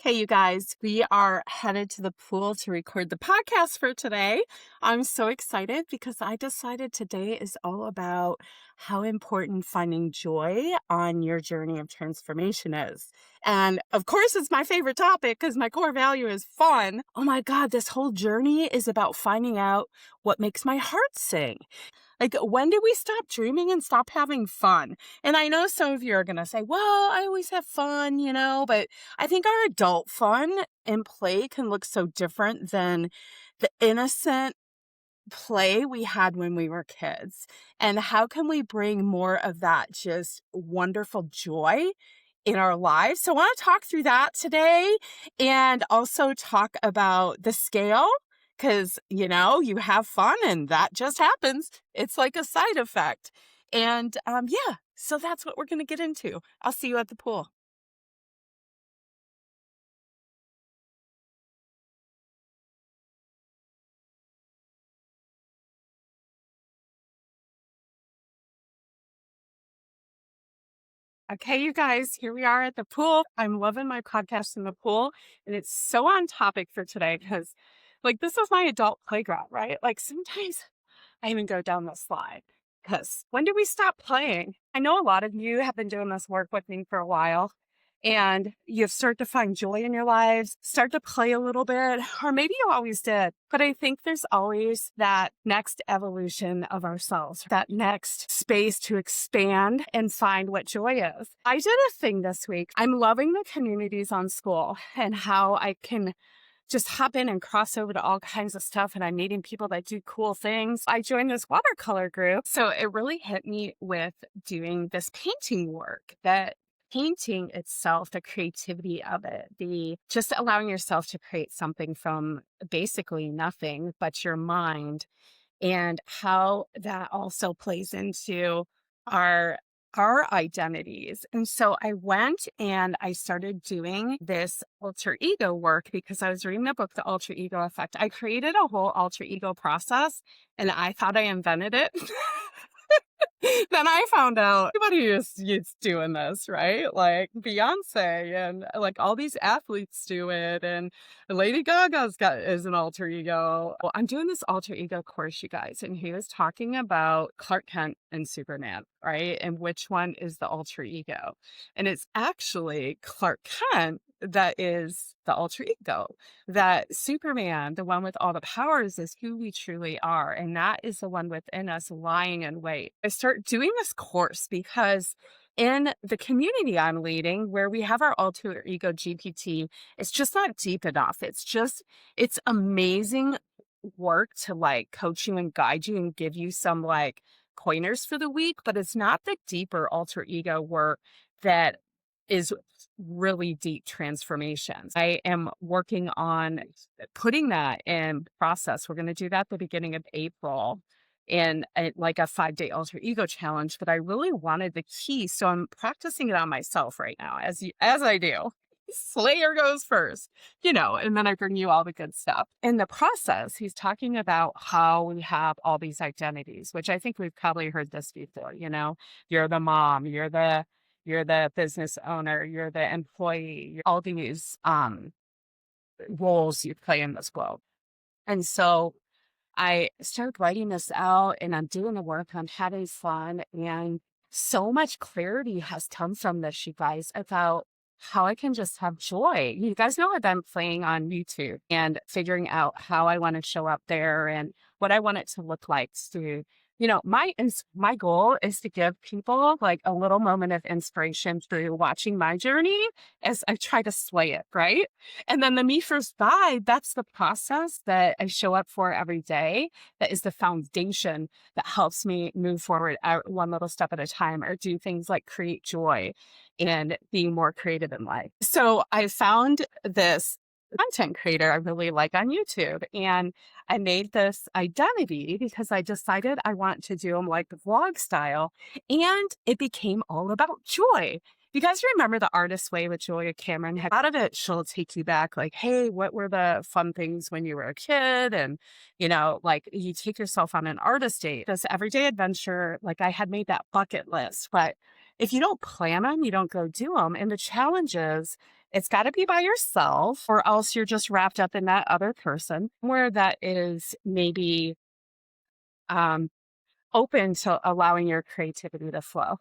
Okay, you guys, we are headed to the pool to record the podcast for today. I'm so excited because I decided today is all about how important finding joy on your journey of transformation is. And of course, it's my favorite topic because my core value is fun. Oh my God, this whole journey is about finding out what makes my heart sing. Like, when did we stop dreaming and stop having fun? And I know some of you are going to say, well, I always have fun, but I think our adult fun and play can look so different than the innocent play we had when we were kids. And how can we bring more of that just wonderful joy in our lives? So I want to talk through that today and also talk about the scale because, you have fun and that just happens. It's like a side effect. And yeah, so that's what we're going to get into. I'll see you at the pool. Okay, you guys, here we are at the pool. I'm loving my podcast in the pool, and it's so on topic for today because, this is my adult playground, right? Like, sometimes I even go down the slide because when do we stop playing? I know a lot of you have been doing this work with me for a while, and you've started to find joy in your lives, start to play a little bit, or maybe you always did. But I think there's always that next evolution of ourselves, that next space to expand and find what joy is. I did a thing this week. I'm loving the communities on school and how I can just hop in and cross over to all kinds of stuff. And I'm meeting people that do cool things. I joined this watercolor group. So it really hit me with doing this painting work, that painting itself, the creativity of it, the just allowing yourself to create something from basically nothing but your mind, and how that also plays into our identities. And so I went and I started doing this alter ego work because I was reading the book, The Alter Ego Effect. I created a whole alter ego process and I thought I invented it. Then I found out everybody is doing this, right? Like Beyonce and like all these athletes do it, and Lady Gaga's is an alter ego. Well, I'm doing this alter ego course, you guys, and he was talking about Clark Kent and Superman, right? And which one is the alter ego? And it's actually Clark Kent that is the alter ego. That Superman, the one with all the powers, is who we truly are. And that is the one within us lying in wait. I start doing this course because in the community I'm leading, where we have our alter ego GPT, it's just not deep enough. It's amazing work to coach you and guide you and give you some pointers for the week, but it's not the deeper alter ego work that is really deep transformations. I am working on putting that in process. We're going to do that at the beginning of April in a 5-day alter ego challenge, but I really wanted the key. So I'm practicing it on myself right now as I do. Slayer goes first, and then I bring you all the good stuff. In the process, he's talking about how we have all these identities, which I think we've probably heard this before. You're the mom, you're the business owner, you're the employee, all these roles you play in this world. And so I started writing this out and I'm doing the work, I'm having fun, and so much clarity has come from this, you guys, about how I can just have joy. You guys know I've been playing on YouTube and figuring out how I want to show up there and what I want it to look like to, my goal is to give people a little moment of inspiration through watching my journey as I try to slay it, right? And then the Me First Vibe, that's the process that I show up for every day. That is the foundation that helps me move forward one little step at a time, or do things like create joy and being more creative in life. So I found this content creator I really like on YouTube, and I made this identity because I decided I want to do them vlog style, and it became all about joy. You guys remember The Artist's Way with Julia Cameron? A lot of it, she'll take you back hey, what were the fun things when you were a kid? And, you take yourself on an artist date, this everyday adventure. I had made that bucket list, but if you don't plan them, you don't go do them. And the challenge is It's got to be by yourself, or else you're just wrapped up in that other person, where that is maybe um, open to allowing your creativity to flow.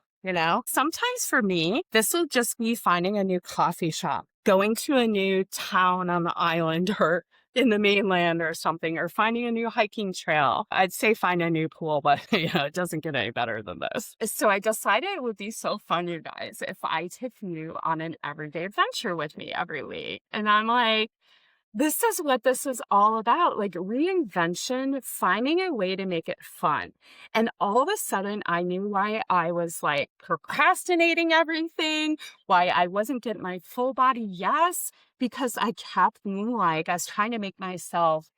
Sometimes for me, this will just be finding a new coffee shop, going to a new town on the island or in the mainland or something, or finding a new hiking trail. I'd say find a new pool, but it doesn't get any better than this. So I decided it would be so fun, you guys, if I took you on an everyday adventure with me every week. And I'm like, this is what this is all about, like reinvention, finding a way to make it fun. And all of a sudden, I knew why I was like procrastinating everything, why I wasn't getting my full body yes, because I kept being like, I was trying to make myself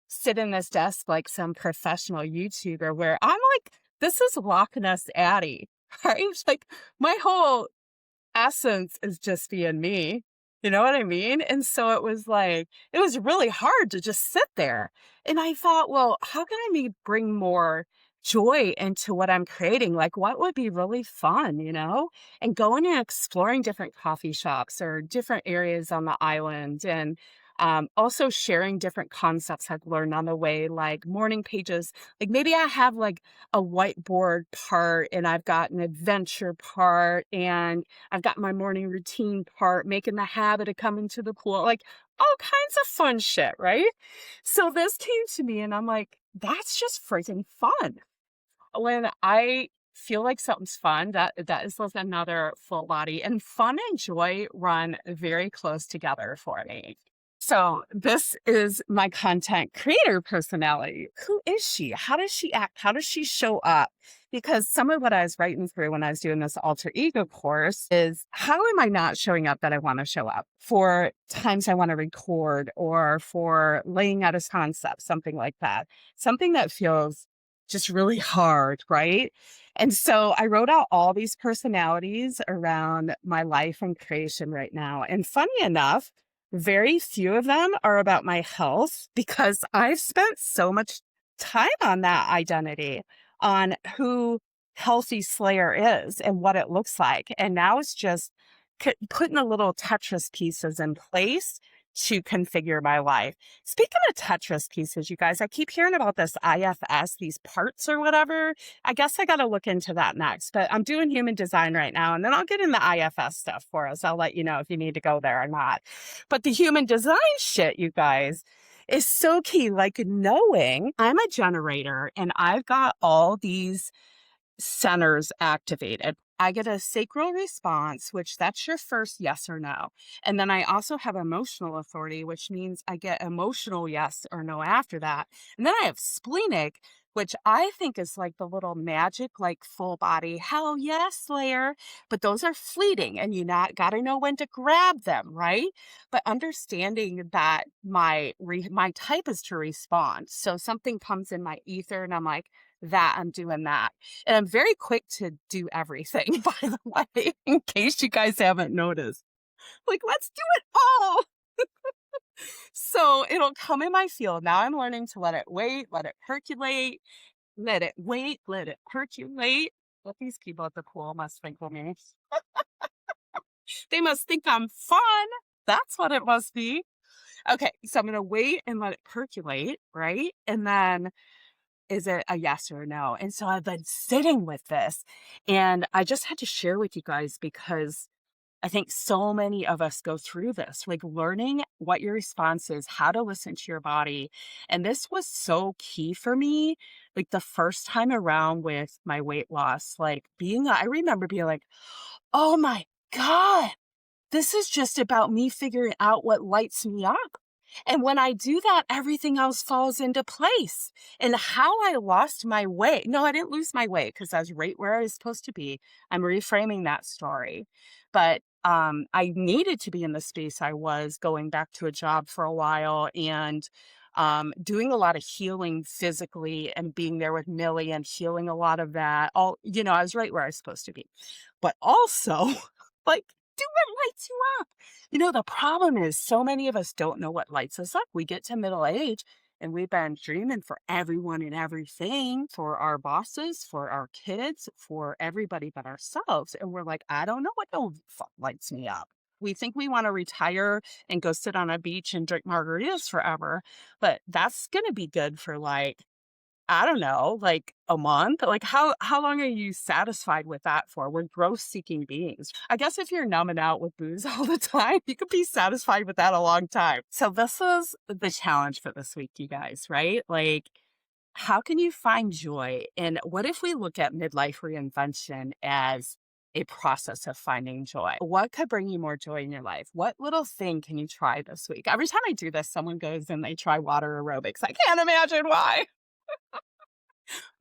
sit in this desk like some professional YouTuber where I'm like, this is Loch Ness Addie, right? It's like my whole essence is just being me. You know what I mean? And so it was like, it was really hard to just sit there. And I thought, well, how can I bring more joy into what I'm creating? Like, what would be really fun, And going and exploring different coffee shops or different areas on the island and also sharing different concepts I've learned on the way, like morning pages. Like maybe I have like a whiteboard part and I've got an adventure part and I've got my morning routine part, making the habit of coming to the pool, like all kinds of fun shit, right? So this came to me and I'm like, that's just freaking fun. When I feel like something's fun, that is like another full body, and fun and joy run very close together for me. So this is my content creator personality. Who is she? How does she act? How does she show up? Because some of what I was writing through when I was doing this alter ego course is how am I not showing up that I want to show up for times I want to record or for laying out a concept, something like that. Something that feels just really hard, right? And so I wrote out all these personalities around my life and creation right now. And funny enough, very few of them are about my health because I've spent so much time on that identity, on who Healthy Slayer is and what it looks like. And now it's just putting the little Tetris pieces in place to configure my life. Speaking of Tetris pieces, you guys, I keep hearing about this IFS, these parts or whatever. I guess I got to look into that next, but I'm doing human design right now, and then I'll get in the IFS stuff for us. I'll let you know if you need to go there or not. But the human design shit, you guys, is so key. Like knowing I'm a generator and I've got all these centers activated. I get a sacral response, which that's your first yes or no. And then I also have emotional authority, which means I get emotional yes or no after that. And then I have splenic, which I think is like the little magic, like full body, hell yes layer. But those are fleeting and you not got to know when to grab them, right? But understanding that my type is to respond. So something comes in my ether and I'm like, that I'm doing that. And I'm very quick to do everything, by the way, in case you guys haven't noticed. Like, let's do it all. So it'll come in my field. Now I'm learning to let it wait, let it percolate, let it wait, let it percolate. What these people at the pool must think of me. They must think I'm fun. That's what it must be. Okay, so I'm going to wait and let it percolate, right? And then is it a yes or a no? And so I've been sitting with this and I just had to share with you guys because I think so many of us go through this, like learning what your response is, how to listen to your body. And this was so key for me. Like the first time around with my weight loss, I remember being like, oh my God, this is just about me figuring out what lights me up. And when I do that, everything else falls into place. And how I lost my weight. No, I didn't lose my weight because I was right where I was supposed to be. I'm reframing that story. But I needed to be in the space I was going back to a job for a while and doing a lot of healing physically and being there with Millie and healing a lot of that. I was right where I was supposed to be. But also, like, do what lights you up. The problem is so many of us don't know what lights us up. We get to middle age and we've been dreaming for everyone and everything, for our bosses, for our kids, for everybody but ourselves. And we're like, I don't know what the fuck lights me up. We think we want to retire and go sit on a beach and drink margaritas forever, but that's going to be good for like, I don't know, like a month. Like how long are you satisfied with that for? We're growth seeking beings. I guess if you're numbing out with booze all the time, you could be satisfied with that a long time. So this is the challenge for this week, you guys, right? Like, how can you find joy? And what if we look at midlife reinvention as a process of finding joy? What could bring you more joy in your life? What little thing can you try this week? Every time I do this, someone goes and they try water aerobics. I can't imagine why.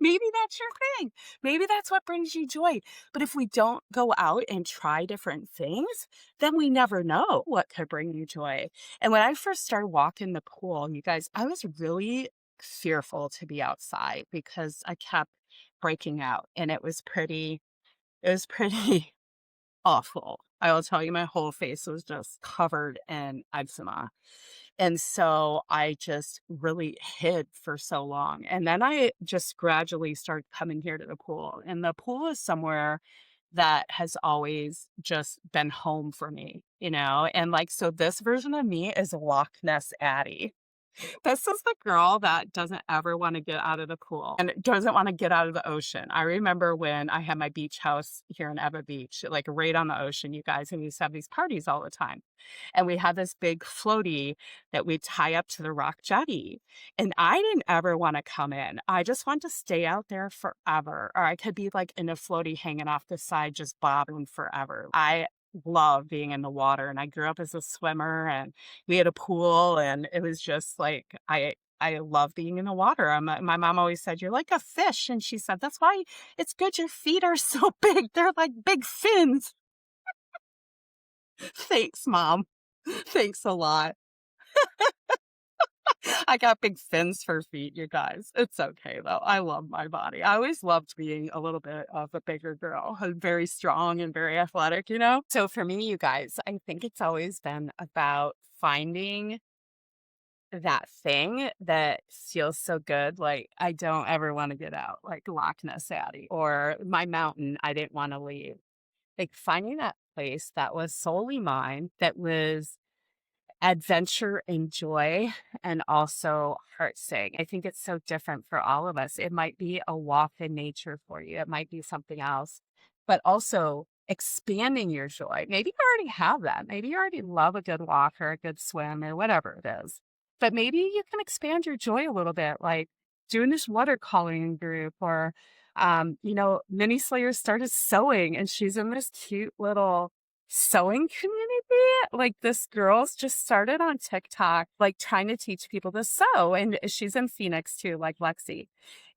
Maybe that's your thing. Maybe that's what brings you joy. But if we don't go out and try different things, then we never know what could bring you joy. And when I first started walking the pool, you guys, I was really fearful to be outside because I kept breaking out and it was pretty awful. I will tell you, my whole face was just covered in eczema. And so I just really hid for so long. And then I just gradually started coming here to the pool. And the pool is somewhere that has always just been home for me, you know? And like, so this version of me is Loch Ness Addie. This is the girl that doesn't ever want to get out of the pool and doesn't want to get out of the ocean. I remember when I had my beach house here in Eva Beach, like right on the ocean, you guys, and we used to have these parties all the time. And we had this big floaty that we'd tie up to the rock jetty. And I didn't ever want to come in. I just want to stay out there forever. Or I could be like in a floaty hanging off the side, just bobbing forever. I love being in the water. And I grew up as a swimmer and we had a pool and it was just like I love being in the water. My mom always said, "You're like a fish." And she said, "That's why it's good your feet are so big. They're like big fins." Thanks, Mom. Thanks a lot. I got big fins for feet, you guys. It's okay though. I love my body. I always loved being a little bit of a bigger girl, very strong and very athletic, you know? So for me, you guys, I think it's always been about finding that thing that feels so good. Like I don't ever want to get out, like Loch Ness Addie or my mountain I didn't want to leave. Like finding that place that was solely mine, that was adventure and joy and also heart-sing. I think it's so different for all of us. It might be a walk in nature for you. It might be something else, but also expanding your joy. Maybe you already have that. Maybe you already love a good walk or a good swim or whatever it is. But maybe you can expand your joy a little bit, like doing this watercoloring group or Mini Slayer started sewing and she's in this cute little sewing community. Like this girl's just started on TikTok, like trying to teach people to sew. And she's in Phoenix too, like Lexi.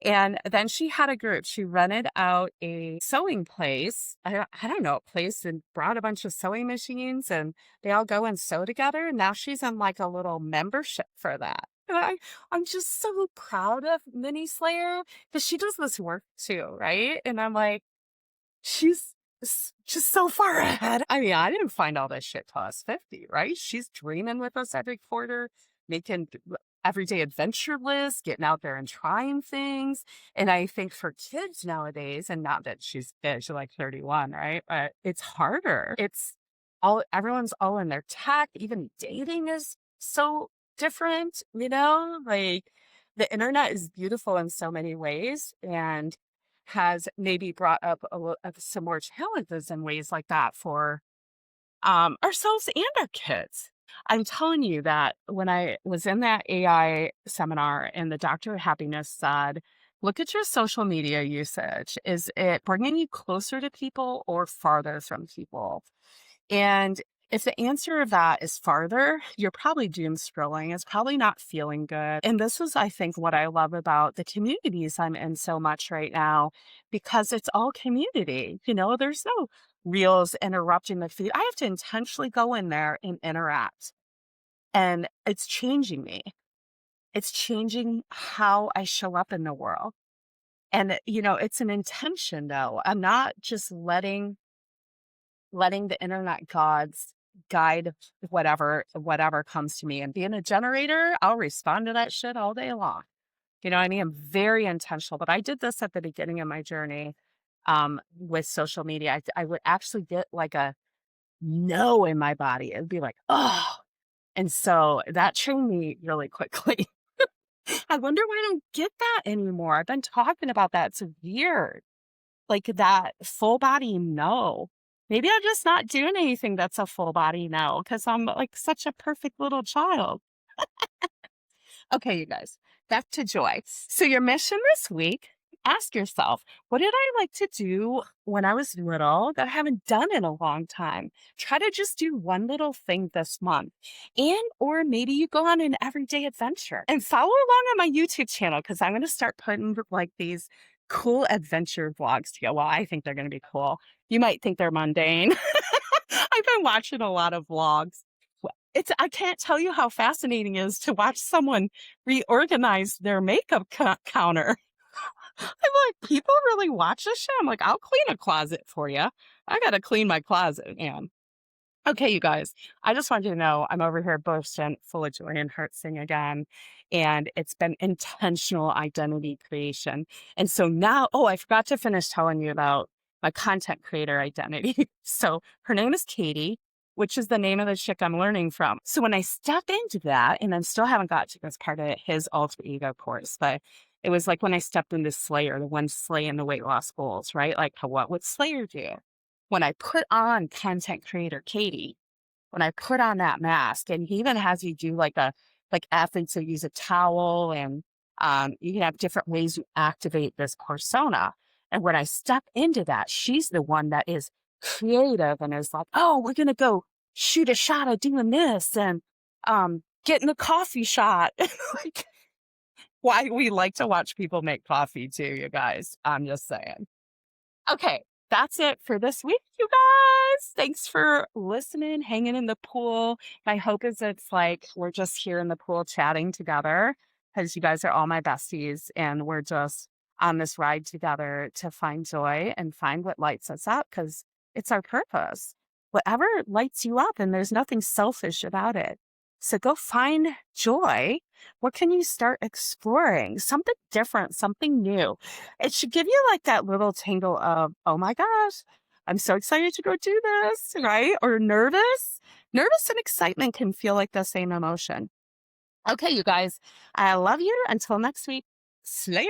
And then she had a group. She rented out a sewing place. I don't know, a place and brought a bunch of sewing machines and they all go and sew together. And now she's in like a little membership for that. And I'm just so proud of Mini Slayer because she does this work too, right? And I'm like, she's just so far ahead. I mean, I didn't find all this shit till I was 50, right? She's dreaming with us every quarter, making everyday adventure lists, getting out there and trying things. And I think for kids nowadays, and not that she's big, she's like 31, right? But it's harder. It's everyone's all in their tech. Even dating is so different, you know? Like the internet is beautiful in so many ways. And has maybe brought up some more challenges in ways like that for ourselves and our kids. I'm telling you that when I was in that AI seminar and the Doctor of Happiness said, look at your social media usage. Is it bringing you closer to people or farther from people? And if the answer of that is farther, you're probably doom scrolling. It's probably not feeling good. And this is, I think, what I love about the communities I'm in so much right now, because it's all community. You know, there's no reels interrupting the feed. I have to intentionally go in there and interact. And it's changing me. It's changing how I show up in the world. And, you know, it's an intention though. I'm not just letting the internet gods guide whatever comes to me. And being a generator, I'll respond to that shit all day long. You know what I mean? I'm very intentional, but I did this at the beginning of my journey with social media. I would actually get like a no in my body. It'd be like, oh. And so that trained me really quickly. I wonder why I don't get that anymore. I've been talking about that. It's weird. Like that full body no. Maybe I'm just not doing anything that's a full body no because I'm like such a perfect little child. Okay, you guys, back to joy. So, your mission this week, ask yourself, what did I like to do when I was little that I haven't done in a long time? Try to just do one little thing this month. And, or maybe you go on an everyday adventure and follow along on my YouTube channel because I'm going to start putting like these cool adventure vlogs together. Well, I think they're going to be cool. You might think they're mundane. I've been watching a lot of vlogs. I can't tell you how fascinating it is to watch someone reorganize their makeup counter. I'm like, people really watch this shit? I'm like, I'll clean a closet for you. I got to clean my closet, man. Okay, you guys, I just wanted you to know I'm over here bursting full of joy and heart sing again. And it's been intentional identity creation. And so now, oh, I forgot to finish telling you about my content creator identity. So her name is Katie, which is the name of the chick I'm learning from. So when I step into that, and I still haven't got to this part of his alter ego course, but it was like when I stepped into Slayer, the one slaying the weight loss goals, right? Like, what would Slayer do? When I put on content creator Katie, when I put on that mask, and he even has you do like athletes will use a towel, and you can have different ways you activate this persona. And when I step into that, she's the one that is creative and is like, oh, we're gonna go shoot a shot of doing this and getting a coffee shot. Like, why we like to watch people make coffee too, you guys. I'm just saying. Okay, that's it for this week, you guys. Thanks for listening, hanging in the pool. My hope is it's like we're just here in the pool chatting together because you guys are all my besties and we're just on this ride together to find joy and find what lights us up because it's our purpose. Whatever lights you up, and there's nothing selfish about it. So go find joy. What can you start exploring? Something different, something new. It should give you like that little tingle of, oh my gosh, I'm so excited to go do this, right? Or nervous. Nervous and excitement can feel like the same emotion. Okay, you guys, I love you. Until next week, Slayer.